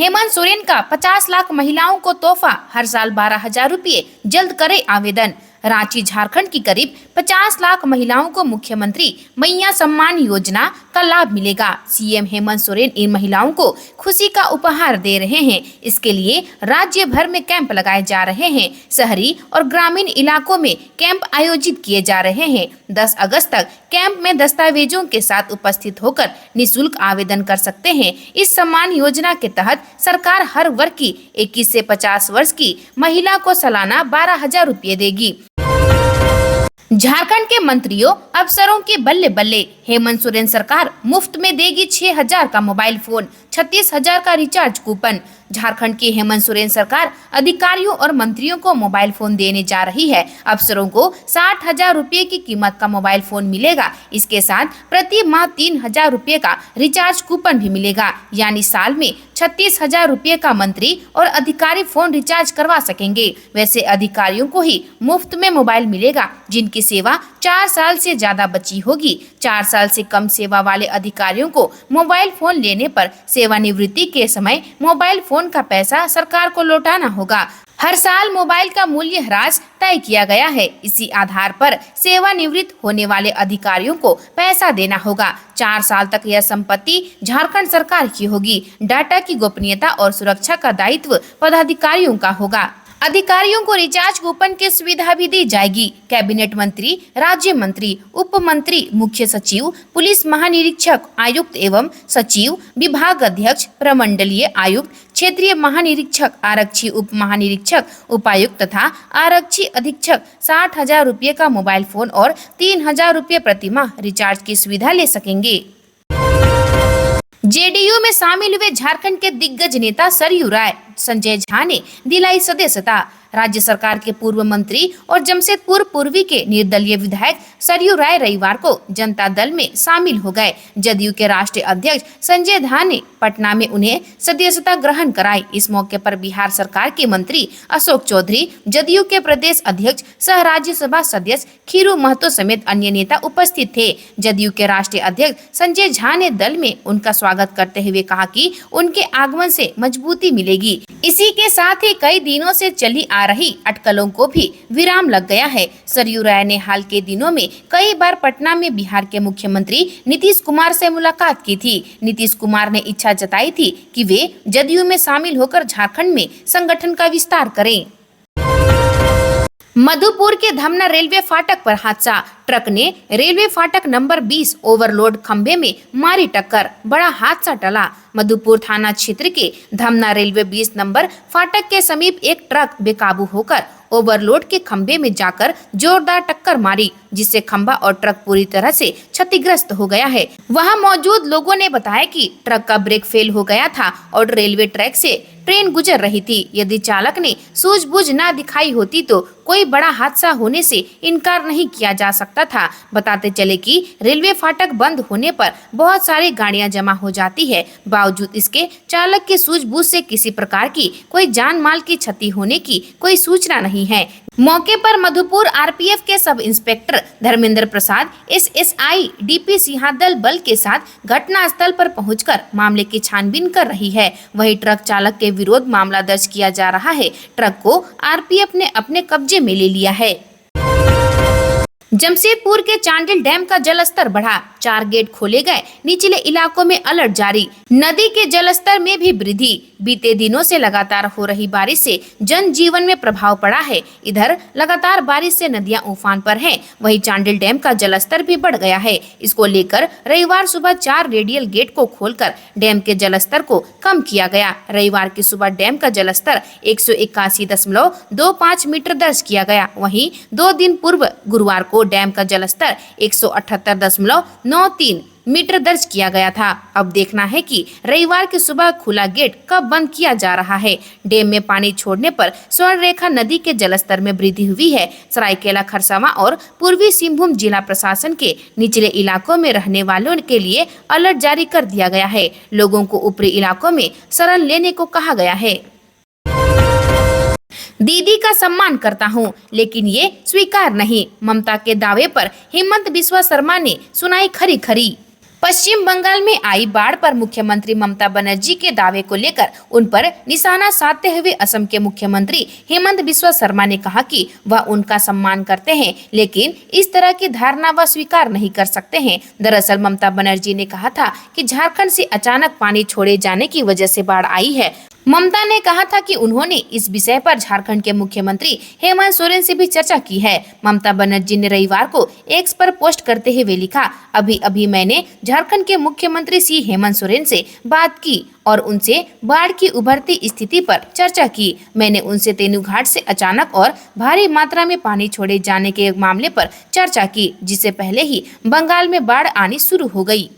हेमंत सोरेन का 50 लाख महिलाओं को तोहफा, हर साल 12,000 रुपये, जल्द करे आवेदन। रांची झारखंड की करीब 50 लाख महिलाओं को मुख्यमंत्री मैया सम्मान योजना का लाभ मिलेगा। सीएम हेमंत सोरेन इन महिलाओं को खुशी का उपहार दे रहे हैं। इसके लिए राज्य भर में कैंप लगाए जा रहे हैं। शहरी और ग्रामीण इलाकों में कैंप आयोजित किए जा रहे हैं। 10 अगस्त तक कैंप में दस्तावेजों के साथ उपस्थित होकर निःशुल्क आवेदन कर सकते हैं। इस सम्मान योजना के तहत सरकार हर वर्ग की 21 से 50 वर्ष की महिला को सालाना 12,000 रुपये देगी। झारखंड के मंत्रियों अफसरों के बल्ले बल्ले, हेमंत सोरेन सरकार मुफ्त में देगी 6,000 का मोबाइल फोन, 36,000 का रिचार्ज कूपन। झारखंड की हेमंत सोरेन सरकार अधिकारियों और मंत्रियों को मोबाइल फोन देने जा रही है। अफसरों को 60,000 रुपये की कीमत का मोबाइल फोन मिलेगा। इसके साथ प्रति माह 3,000 रुपये का रिचार्ज कूपन भी मिलेगा, यानी साल में 36,000 रुपये का मंत्री और अधिकारी फोन रिचार्ज करवा सकेंगे। वैसे अधिकारियों को ही मुफ्त में मोबाइल मिलेगा जिनकी सेवा 4 साल से ज्यादा बची होगी। 4 साल से कम सेवा वाले अधिकारियों को मोबाइल फोन लेने पर सेवानिवृत्ति के समय मोबाइल फोन का पैसा सरकार को लौटाना होगा। हर साल मोबाइल का मूल्य ह्रास तय किया गया है। इसी आधार पर सेवानिवृत्त होने वाले अधिकारियों को पैसा देना होगा। 4 साल तक यह संपत्ति झारखंड सरकार की होगी। डाटा की गोपनीयता और सुरक्षा का दायित्व पदाधिकारियों का होगा। अधिकारियों को रिचार्ज कूपन की सुविधा भी दी जाएगी। कैबिनेट मंत्री, राज्य मंत्री, उप मंत्री, मुख्य सचिव, पुलिस महानिरीक्षक, आयुक्त एवं सचिव, विभाग अध्यक्ष, प्रमंडलीय आयुक्त, क्षेत्रीय महानिरीक्षक, आरक्षी उप महानिरीक्षक, उपायुक्त तथा आरक्षी अधीक्षक 60,000 रुपये का मोबाइल फोन और 3,000 रुपये प्रति माह रिचार्ज की सुविधा ले सकेंगे। जेडीयू में शामिल हुए झारखंड के दिग्गज नेता सरयू राय, संजय झा ने दिलाई सदस्यता। राज्य सरकार के पूर्व मंत्री और जमशेदपुर पूर्वी के निर्दलीय विधायक सरयू राय रविवार को जनता दल में शामिल हो गए। जदयू के राष्ट्रीय अध्यक्ष संजय झा ने पटना में उन्हें सदस्यता ग्रहण कराई। इस मौके पर बिहार सरकार के मंत्री अशोक चौधरी, जदयू के प्रदेश अध्यक्ष सह राज्यसभा सदस्य खीरू महतो समेत अन्य नेता उपस्थित थे। जदयू के राष्ट्रीय अध्यक्ष संजय झा ने दल में उनका स्वागत करते हुए कहा कि उनके आगमन से मजबूती मिलेगी। इसी के साथ ही कई दिनों से चली आ रही अटकलों को भी विराम लग गया है। सरयू राय ने हाल के दिनों में कई बार पटना में बिहार के मुख्यमंत्री नीतीश कुमार से मुलाकात की थी। नीतीश कुमार ने इच्छा जताई थी कि वे जदयू में शामिल होकर झारखंड में संगठन का विस्तार करें। मधुपुर के धमना रेलवे फाटक पर हादसा, ट्रक ने रेलवे फाटक नंबर 20 ओवरलोड खंभे में मारी टक्कर, बड़ा हादसा टला। मधुपुर थाना क्षेत्र के धमना रेलवे 20 नंबर फाटक के समीप एक ट्रक बेकाबू होकर ओवरलोड के खंभे में जाकर जोरदार टक्कर मारी, जिससे खंभा और ट्रक पूरी तरह से क्षतिग्रस्त हो गया है। वहां मौजूद लोगों ने बताया कि ट्रक का ब्रेक फेल हो गया था और रेलवे ट्रैक से ट्रेन गुजर रही थी। यदि चालक ने सूझबूझ न दिखाई होती तो कोई बड़ा हादसा होने से इनकार नहीं किया जा सकता था। बताते चले कि रेलवे फाटक बंद होने पर बहुत सारी गाड़ियां जमा हो जाती है। बावजूद इसके चालक की सूझबूझ से किसी प्रकार की कोई जान माल की क्षति होने की कोई सूचना नहीं है। मौके पर मधुपुर आरपीएफ के सब इंस्पेक्टर धर्मेंद्र प्रसाद, एसएसआई डीपी सिंहादल बल के साथ घटना स्थल पर पहुंचकर मामले की छानबीन कर रही है। वहीं ट्रक चालक के विरुद्ध मामला दर्ज किया जा रहा है। ट्रक को आरपीएफ ने अपने कब्जे में ले लिया है। जमशेदपुर के चांडिल डैम का जलस्तर बढ़ा, 4 गेट खोले गए, निचले इलाकों में अलर्ट जारी। नदी के जलस्तर में भी वृद्धि। बीते दिनों से लगातार हो रही बारिश से जनजीवन में प्रभाव पड़ा है। इधर लगातार बारिश से नदियां उफान पर हैं, वहीं चांडिल डैम का जलस्तर भी बढ़ गया है। इसको लेकर रविवार सुबह 4 रेडियल गेट को खोलकर डैम के जलस्तर को कम किया गया। रविवार की सुबह डैम का जलस्तर 181.25 मीटर दर्ज किया गया। वहीं 2 दिन पूर्व गुरुवार को डैम का जलस्तर 178.93 मीटर दर्ज किया गया था। अब देखना है कि रविवार की सुबह खुला गेट कब बंद किया जा रहा है। डैम में पानी छोड़ने पर स्वर्णरेखा नदी के जलस्तर में वृद्धि हुई है। सरायकेला खरसावां और पूर्वी सिंहभूम जिला प्रशासन के निचले इलाकों में रहने वालों के लिए अलर्ट जारी कर दिया गया है। लोगों को ऊपरी इलाकों में शरण लेने को कहा गया है। दीदी का सम्मान करता हूं, लेकिन ये स्वीकार नहीं, ममता के दावे पर हेमंत बिस्वा शर्मा ने सुनाई खरी खरी। पश्चिम बंगाल में आई बाढ़ पर मुख्यमंत्री ममता बनर्जी के दावे को लेकर उन पर निशाना साधते हुए असम के मुख्यमंत्री हेमंत बिस्वा शर्मा ने कहा कि वह उनका सम्मान करते हैं, लेकिन इस तरह की धारणा वह स्वीकार नहीं कर सकते हैं। दरअसल ममता बनर्जी ने कहा था कि झारखंड से अचानक पानी छोड़े जाने की वजह से बाढ़ आई है। ममता ने कहा था कि उन्होंने इस विषय पर झारखंड के मुख्यमंत्री हेमंत सोरेन से भी चर्चा की है। ममता बनर्जी ने रविवार को एक्स पर पोस्ट करते हुए लिखा, अभी अभी मैंने झारखंड के मुख्यमंत्री सी हेमंत सोरेन से बात की और उनसे बाढ़ की उभरती स्थिति पर चर्चा की। मैंने उनसे तेनूघाट से अचानक और भारी मात्रा में पानी छोड़े जाने के मामले पर चर्चा की, जिससे पहले ही बंगाल में बाढ़ आनी शुरू हो गई।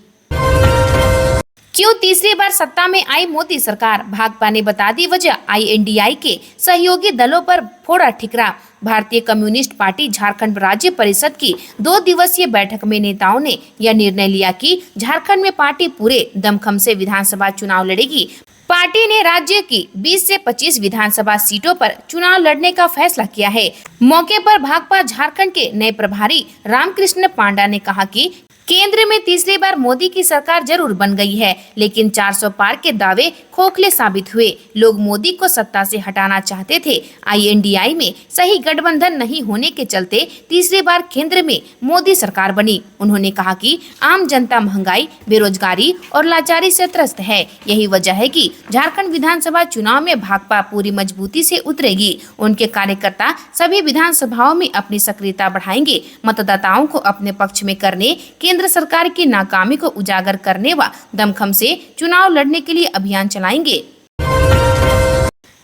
क्यों तीसरी बार सत्ता में आई मोदी सरकार? भाजपा ने बता दी वजह, INDI के सहयोगी दलों पर फोड़ा ठिकरा। भारतीय कम्युनिस्ट पार्टी झारखंड राज्य परिषद की 2 दिवसीय बैठक में नेताओं ने यह निर्णय लिया कि झारखंड में पार्टी पूरे दमखम से विधानसभा चुनाव लड़ेगी। पार्टी ने राज्य की 20 से 25 विधानसभा सीटों पर चुनाव लड़ने का फैसला किया है। मौके पर भाजपा झारखंड के नए प्रभारी रामकृष्ण पांडा ने कहा कि केंद्र में तीसरी बार मोदी की सरकार जरूर बन गई है, लेकिन 400 पार के दावे खोखले साबित हुए। लोग मोदी को सत्ता से हटाना चाहते थे। INDI में सही गठबंधन नहीं होने के चलते तीसरी बार केंद्र में मोदी सरकार बनी। उन्होंने कहा कि आम जनता महंगाई, बेरोजगारी और लाचारी से त्रस्त है। यही वजह है कि झारखंड विधानसभा चुनाव में भाजपा पूरी मजबूती से उतरेगी। उनके कार्यकर्ता सभी विधानसभाओं में अपनी सक्रियता बढ़ाएंगे। मतदाताओं को अपने पक्ष में करने, केंद्र सरकार की नाकामी को उजागर करने व दमखम से चुनाव लड़ने के लिए अभियान चलाएंगे।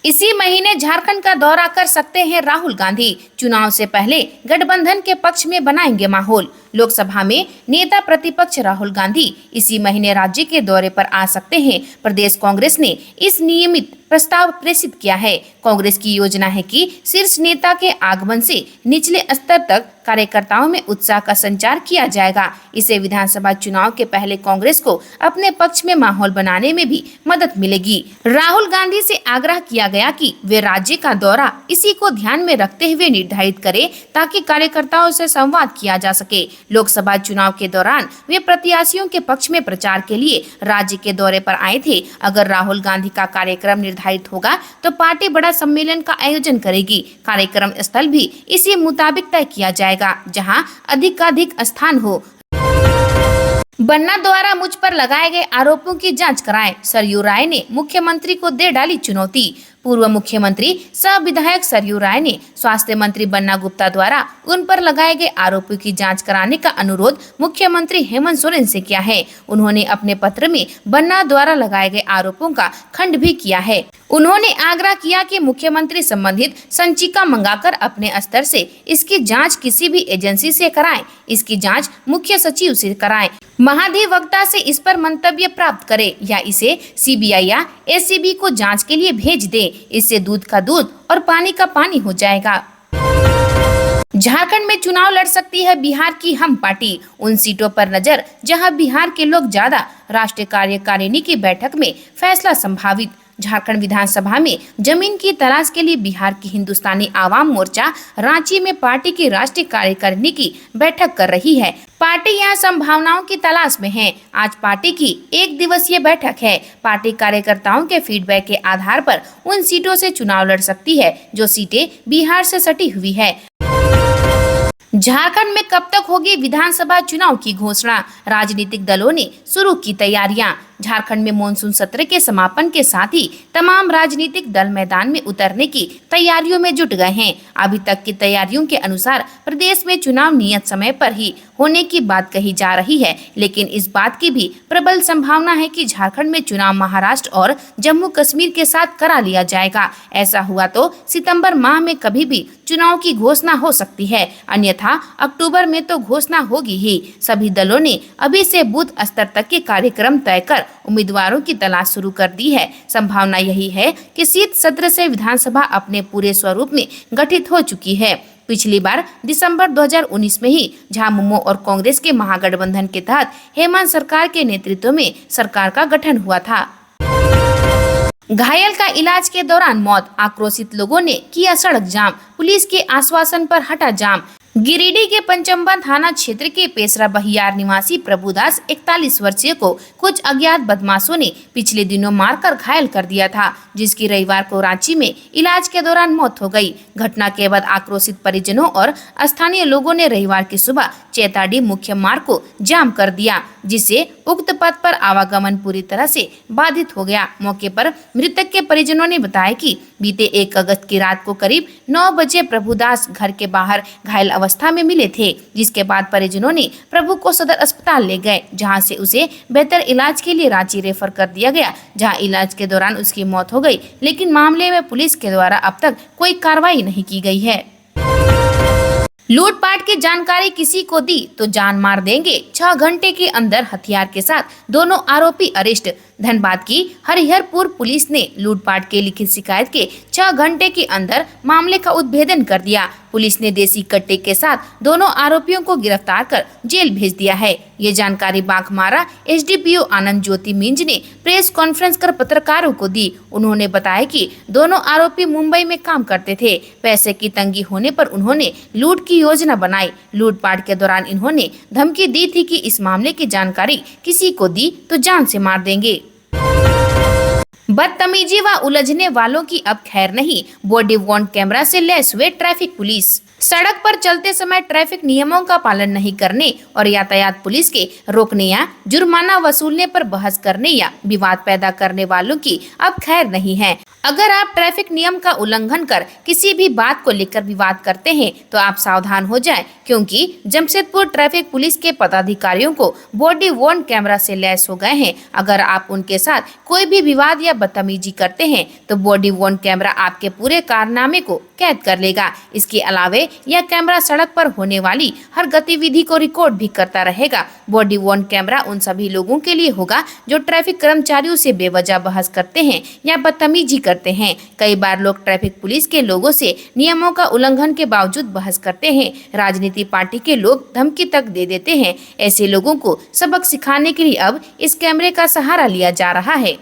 इसी महीने झारखंड का दौरा कर सकते हैं राहुल गांधी। चुनाव से पहले गठबंधन के पक्ष में बनाएंगे माहौल। लोकसभा में नेता प्रतिपक्ष राहुल गांधी इसी महीने राज्य के दौरे पर आ सकते हैं। प्रदेश कांग्रेस ने इस नियमित प्रस्ताव प्रेषित किया है। कांग्रेस की योजना है कि शीर्ष नेता के आगमन से निचले स्तर तक कार्यकर्ताओं में उत्साह का संचार किया जाएगा। इसे विधानसभा चुनाव के पहले कांग्रेस को अपने पक्ष में माहौल बनाने में भी मदद मिलेगी। राहुल गांधी से आग्रह किया गया कि वे राज्य का दौरा इसी को ध्यान में रखते हुए निर्धारित करें, ताकि कार्यकर्ताओं से संवाद किया जा सके। लोकसभा चुनाव के दौरान वे प्रत्याशियों के पक्ष में प्रचार के लिए राज्य के दौरे पर आए थे। अगर राहुल गांधी का कार्यक्रम निर्धारित होगा तो पार्टी बड़ा सम्मेलन का आयोजन करेगी। कार्यक्रम स्थल भी इसी मुताबिक तय किया जाएगा, जहां अधिकाधिक स्थान हो। बन्ना द्वारा मुझ पर लगाए गए आरोपों की जांच कराएं। सरयू राय ने मुख्यमंत्री को दे डाली चुनौती। पूर्व मुख्यमंत्री सह विधायक सरयू राय ने स्वास्थ्य मंत्री बन्ना गुप्ता द्वारा उन पर लगाए गए आरोपों की जांच कराने का अनुरोध मुख्यमंत्री हेमंत सोरेन से किया है। उन्होंने अपने पत्र में बन्ना द्वारा लगाए गए आरोपों का खंड भी किया है। उन्होंने आग्रह किया कि मुख्यमंत्री संबंधित संचिका मंगाकर अपने स्तर से इसकी जांच किसी भी एजेंसी से कराएं। इसकी जांच मुख्य सचिव से कराएं। महाधिवक्ता से इस पर मंतव्य प्राप्त करें या इसे CBI या ACB को जांच के लिए भेज दे। इससे दूध का दूध और पानी का पानी हो जाएगा। झारखंड में चुनाव लड़ सकती है बिहार की हम पार्टी। उन सीटों पर नजर जहां बिहार के लोग ज्यादा। राष्ट्रीय कार्यकारिणी की बैठक में फैसला संभावित। झारखंड विधानसभा में जमीन की तलाश के लिए बिहार की हिंदुस्तानी आवाम मोर्चा रांची में पार्टी की राष्ट्रीय कार्यकारिणी की बैठक कर रही है। पार्टी यहां संभावनाओं की तलाश में है। आज पार्टी की 1 दिवसीय बैठक है। पार्टी कार्यकर्ताओं के फीडबैक के आधार पर उन सीटों से चुनाव लड़ सकती है जो सीटें बिहार से सटी हुई है। झारखंड में कब तक होगी विधानसभा चुनाव की घोषणा? राजनीतिक दलों ने शुरू की तैयारियां। झारखंड में मॉनसून सत्र के समापन के साथ ही तमाम राजनीतिक दल मैदान में उतरने की तैयारियों में जुट गए हैं। अभी तक की तैयारियों के अनुसार प्रदेश में चुनाव नियत समय पर ही होने की बात कही जा रही है, लेकिन इस बात की भी प्रबल संभावना है कि झारखंड में चुनाव महाराष्ट्र और जम्मू कश्मीर के साथ करा लिया जाएगा। ऐसा हुआ तो सितंबर माह में कभी भी चुनाव की घोषणा हो सकती है, अन्यथा अक्टूबर में तो घोषणा होगी ही। सभी दलों ने अभी से बूथ स्तर तक के कार्यक्रम तय कर उम्मीदवारों की तलाश शुरू कर दी है। संभावना यही है कि शीत सत्र से विधानसभा अपने पूरे स्वरूप में गठित हो चुकी है। पिछली बार दिसंबर 2019 में ही झामुमो और कांग्रेस के महागठबंधन के तहत हेमंत सरकार के नेतृत्व में सरकार का गठन हुआ था। घायल का इलाज के दौरान मौत। आक्रोशित लोगों ने किया सड़क जाम। पुलिस के आश्वासन पर हटा जाम। गिरिडीह के पंचम्बा थाना क्षेत्र के पेसरा बहियार निवासी प्रभुदास 41 वर्षीय को कुछ अज्ञात बदमाशों ने पिछले दिनों मारकर घायल कर दिया था, जिसकी रविवार को रांची में इलाज के दौरान मौत हो गई। घटना के बाद आक्रोशित परिजनों और स्थानीय लोगों ने रविवार की सुबह चैताडी मुख्य मार्ग को जाम कर दिया, जिससे उक्त पथ पर आवागमन पूरी तरह से बाधित हो गया। मौके पर मृतक के परिजनों ने बताया कि बीते 1 अगस्त की रात को करीब 9 बजे प्रभुदास घर के बाहर घायल अवस्था में मिले थे, जिसके बाद परिजनों ने प्रभु को सदर अस्पताल ले गए, जहां से उसे बेहतर इलाज के लिए रांची रेफर कर दिया गया, जहां इलाज के दौरान उसकी मौत हो गई। लेकिन मामले में पुलिस के द्वारा अब तक कोई कार्रवाई नहीं की गई है। लूटपाट की जानकारी किसी को दी तो जान मार देंगे, 6 घंटे के अंदर हथियार के साथ दोनों आरोपी अरेस्ट। धनबाद की हरिहरपुर पुलिस ने लूटपाट के लिखित शिकायत के 6 घंटे के अंदर मामले का उद्भेदन कर दिया। पुलिस ने देसी कट्टे के साथ दोनों आरोपियों को गिरफ्तार कर जेल भेज दिया है। ये जानकारी बाघमारा एसडीपीओ आनंद ज्योति मिंज ने प्रेस कॉन्फ्रेंस कर पत्रकारों को दी। उन्होंने बताया कि दोनों आरोपी मुंबई में काम करते थे। पैसे की तंगी होने पर उन्होंने लूट की योजना बनाई। लूटपाट के दौरान इन्होंने धमकी दी थी कि इस मामले की जानकारी किसी को दी तो जान से मार देंगे। बदतमीजी व उलझने वालों की अब खैर नहीं, बॉडी वॉर्न कैमरा से लैस हुए ट्रैफिक पुलिस। सड़क पर चलते समय ट्रैफिक नियमों का पालन नहीं करने और यातायात पुलिस के रोकने या जुर्माना वसूलने पर बहस करने या विवाद पैदा करने वालों की अब खैर नहीं है। अगर आप ट्रैफिक नियम का उल्लंघन कर किसी भी बात को लेकर विवाद करते हैं तो आप सावधान हो जाएं, क्योंकि जमशेदपुर ट्रैफिक पुलिस के पदाधिकारियों को बॉडी वॉर्न कैमरा से लैस हो गए हैं। अगर आप उनके साथ कोई भी विवाद या बदतमीजी करते हैं तो बॉडी वॉर्न कैमरा आपके पूरे कारनामे को कैद कर लेगा। इसके अलावे यह कैमरा सड़क पर होने वाली हर गतिविधि को रिकॉर्ड भी करता रहेगा। बॉडी वॉर्न कैमरा उन सभी लोगों के लिए होगा जो ट्रैफिक कर्मचारियों से बेवजह बहस करते हैं या बदतमीजी करते हैं। कई बार लोग ट्रैफिक पुलिस के लोगों से नियमों का उल्लंघन के बावजूद बहस करते हैं। राजनीति पार्टी के लोग धमकी तक दे देते हैं। ऐसे लोगों को सबक सिखाने के लिए अब इस कैमरे का सहारा लिया जा रहा है।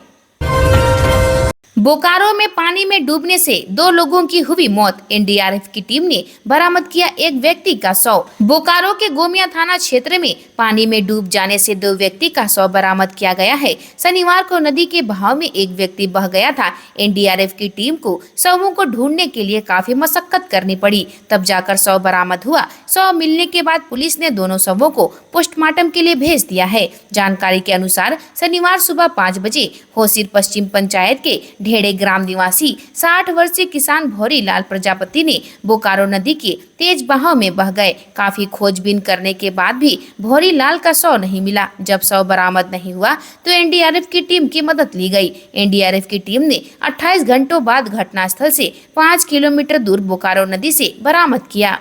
बोकारो में पानी में डूबने से 2 लोगों की हुई मौत, एनडीआरएफ की टीम ने बरामद किया एक व्यक्ति का शव। बोकारो के गोमिया थाना क्षेत्र में पानी में डूब जाने से 2 व्यक्ति का शव बरामद किया गया है। शनिवार को नदी के बहाव में एक व्यक्ति बह गया था। एनडीआरएफ की टीम को शवों को ढूंढने के लिए काफी मशक्कत करनी पड़ी, तब जाकर शव बरामद हुआ। शव मिलने के बाद पुलिस ने दोनों शवों को पोस्टमार्टम के लिए भेज दिया है। जानकारी के अनुसार शनिवार सुबह 5 बजे होसिर पश्चिम पंचायत के ढेड़े ग्राम निवासी 60 वर्षीय किसान भौरी लाल प्रजापति ने बोकारो नदी के तेज बहाव में बह गए। काफी खोजबीन करने के बाद भी भौरी लाल का शव नहीं मिला। जब शव बरामद नहीं हुआ तो एनडीआरएफ की टीम की मदद ली गई। एनडीआरएफ की टीम ने 28 घंटों बाद घटनास्थल से 5 किलोमीटर दूर बोकारो नदी से बरामद किया।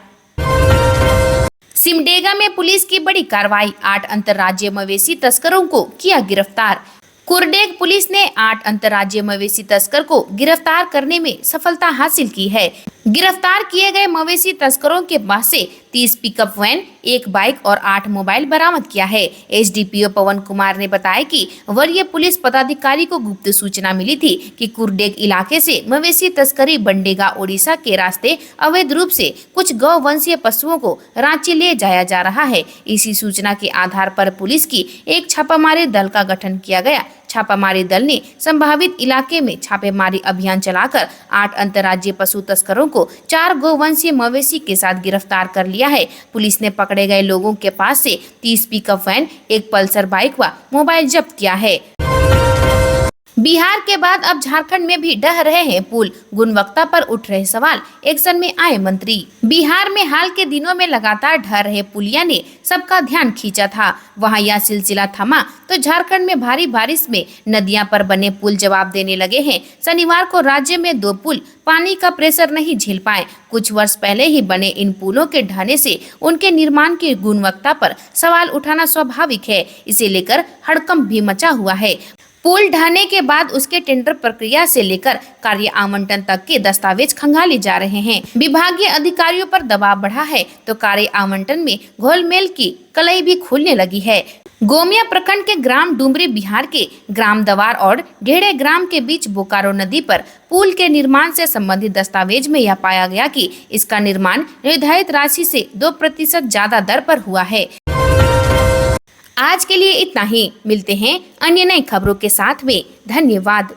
सिमडेगा में पुलिस की बड़ी कार्रवाई, 8 अंतर्राज्यीय मवेशी तस्करों को किया गिरफ्तार। कुरडेग पुलिस ने 8 अंतर्राज्यीय मवेशी तस्कर को गिरफ्तार करने में सफलता हासिल की है। गिरफ्तार किए गए मवेशी तस्करों के पास से 30 पिकअप वैन, 1 बाइक और 8 मोबाइल बरामद किया है। एसडीपीओ पवन कुमार ने बताया कि वरीय पुलिस पदाधिकारी को गुप्त सूचना मिली थी कि कुरडेग इलाके से मवेशी तस्करी बंडेगा ओडिशा के रास्ते अवैध रूप से कुछ गौवंशीय पशुओं को रांची ले जाया जा रहा है। इसी सूचना के आधार पर पुलिस की एक छापामारी दल का गठन किया गया। छापामारी दल ने संभावित इलाके में छापेमारी अभियान चलाकर 8 अंतर्राज्यीय पशु तस्करों को 4 गौवंशीय मवेशी के साथ गिरफ्तार कर लिया है। पुलिस ने पकड़े गए लोगों के पास से 30 पिकअप वैन, 1 पल्सर बाइक व मोबाइल जब्त किया है। बिहार के बाद अब झारखंड में भी ढह रहे हैं पुल, गुणवत्ता पर उठ रहे सवाल, एक्शन में आए मंत्री। बिहार में हाल के दिनों में लगातार ढह रहे पुलिया ने सबका ध्यान खींचा था। वहां यह सिलसिला थमा तो झारखंड में भारी बारिश में नदियां पर बने पुल जवाब देने लगे हैं। शनिवार को राज्य में 2 पुल पानी का प्रेशर नहीं झेल पाए। कुछ वर्ष पहले ही बने इन पुलों के ढहने से उनके निर्माण की गुणवत्ता पर सवाल उठाना स्वाभाविक है। इसे लेकर हड़कंप भी मचा हुआ है। पुल ढहने के बाद उसके टेंडर प्रक्रिया से लेकर कार्य आवंटन तक के दस्तावेज खंगाले जा रहे हैं। विभागीय अधिकारियों पर दबाव बढ़ा है तो कार्य आवंटन में घोलमेल की कलई भी खुलने लगी है। गोमिया प्रखंड के ग्राम डुमरी बिहार के ग्राम दवार और ढेड़े ग्राम के बीच बोकारो नदी पर पुल के निर्माण से संबंधित दस्तावेज में यह पाया गया कि इसका निर्माण निर्धारित राशि से 2% ज्यादा दर पर हुआ है। आज के लिए इतना ही, मिलते हैं अन्य नई खबरों के साथ में। धन्यवाद।